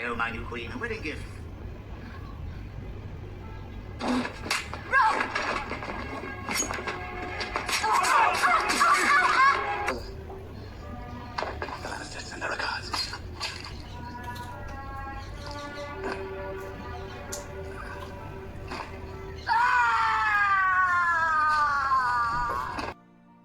Oh, my new queen, a wedding gift. The Lannisters and their regards.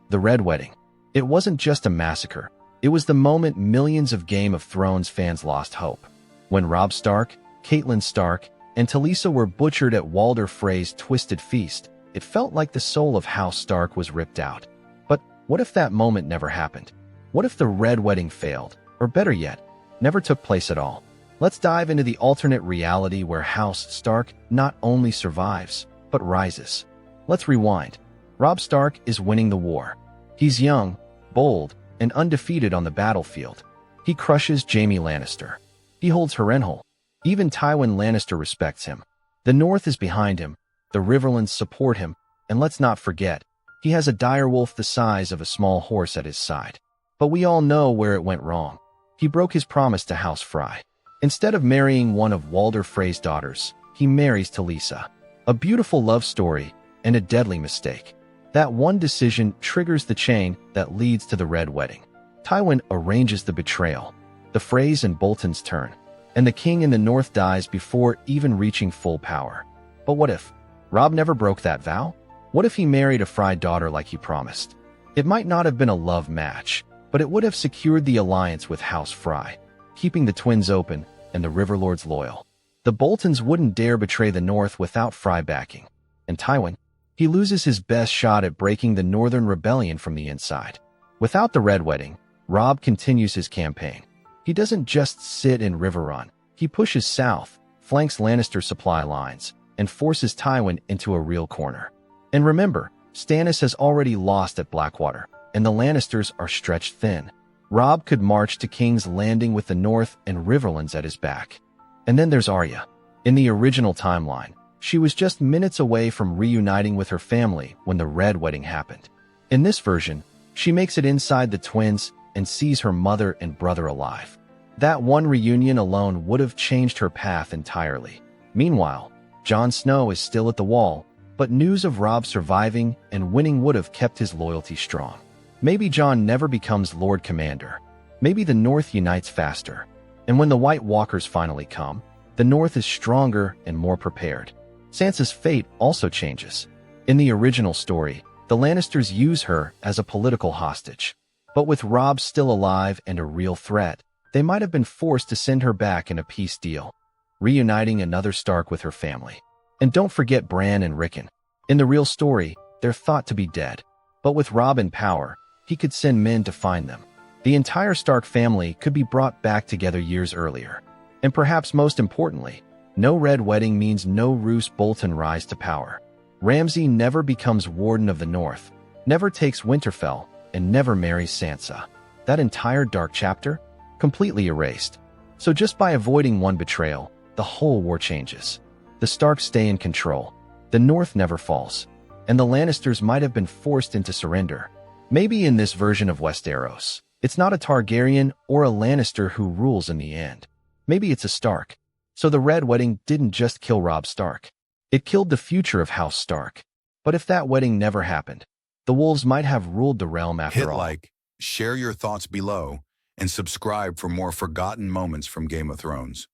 The Red Wedding. It wasn't just a massacre. It was the moment millions of Game of Thrones fans lost hope. When Robb Stark, Catelyn Stark, and Talisa were butchered at Walder Frey's twisted feast, it felt like the soul of House Stark was ripped out. But what if that moment never happened? What if the Red Wedding failed? Or better yet, never took place at all? Let's dive into the alternate reality where House Stark not only survives, but rises. Let's rewind. Robb Stark is winning the war. He's young, bold, and undefeated on the battlefield. He crushes Jaime Lannister. He holds Harrenhal. Even Tywin Lannister respects him. The North is behind him. The Riverlands support him. And let's not forget, he has a direwolf the size of a small horse at his side. But we all know where it went wrong. He broke his promise to House Frey. Instead of marrying one of Walder Frey's daughters, he marries Talisa. A beautiful love story and a deadly mistake. That one decision triggers the chain that leads to the Red Wedding. Tywin arranges the betrayal. The Freys and Bolton's turn. And the king in the north dies before even reaching full power. But what if Robb never broke that vow? What if he married a Frey daughter like he promised? It might not have been a love match, but it would have secured the alliance with House Frey, keeping the twins open and the Riverlords loyal. The Boltons wouldn't dare betray the north without Frey backing. And Tywin, he loses his best shot at breaking the Northern Rebellion from the inside. Without the Red Wedding, Robb continues his campaign. He doesn't just sit in Riverrun. He pushes south, flanks Lannister supply lines, and forces Tywin into a real corner. And remember, Stannis has already lost at Blackwater, and the Lannisters are stretched thin. Robb could march to King's Landing with the North and Riverlands at his back. And then there's Arya. In the original timeline, she was just minutes away from reuniting with her family when the Red Wedding happened. In this version, she makes it inside the twins and sees her mother and brother alive. That one reunion alone would have changed her path entirely. Meanwhile, Jon Snow is still at the Wall, but news of Robb surviving and winning would have kept his loyalty strong. Maybe Jon never becomes Lord Commander. Maybe the North unites faster. And when the White Walkers finally come, the North is stronger and more prepared. Sansa's fate also changes. In the original story, the Lannisters use her as a political hostage. But with Robb still alive and a real threat, they might have been forced to send her back in a peace deal, reuniting another Stark with her family. And don't forget Bran and Rickon. In the real story, they're thought to be dead. But with Robb in power, he could send men to find them. The entire Stark family could be brought back together years earlier. And perhaps most importantly, no Red Wedding means no Roose Bolton rise to power. Ramsay never becomes Warden of the North, never takes Winterfell, and never marries Sansa. That entire dark chapter? Completely erased. So just by avoiding one betrayal, the whole war changes. The Starks stay in control. The North never falls. And the Lannisters might have been forced into surrender. Maybe in this version of Westeros, it's not a Targaryen or a Lannister who rules in the end. Maybe it's a Stark. So the Red Wedding didn't just kill Robb Stark. It killed the future of House Stark. But if that wedding never happened, the Wolves might have ruled the realm after all. Hit like, share your thoughts below, and subscribe for more forgotten moments from Game of Thrones.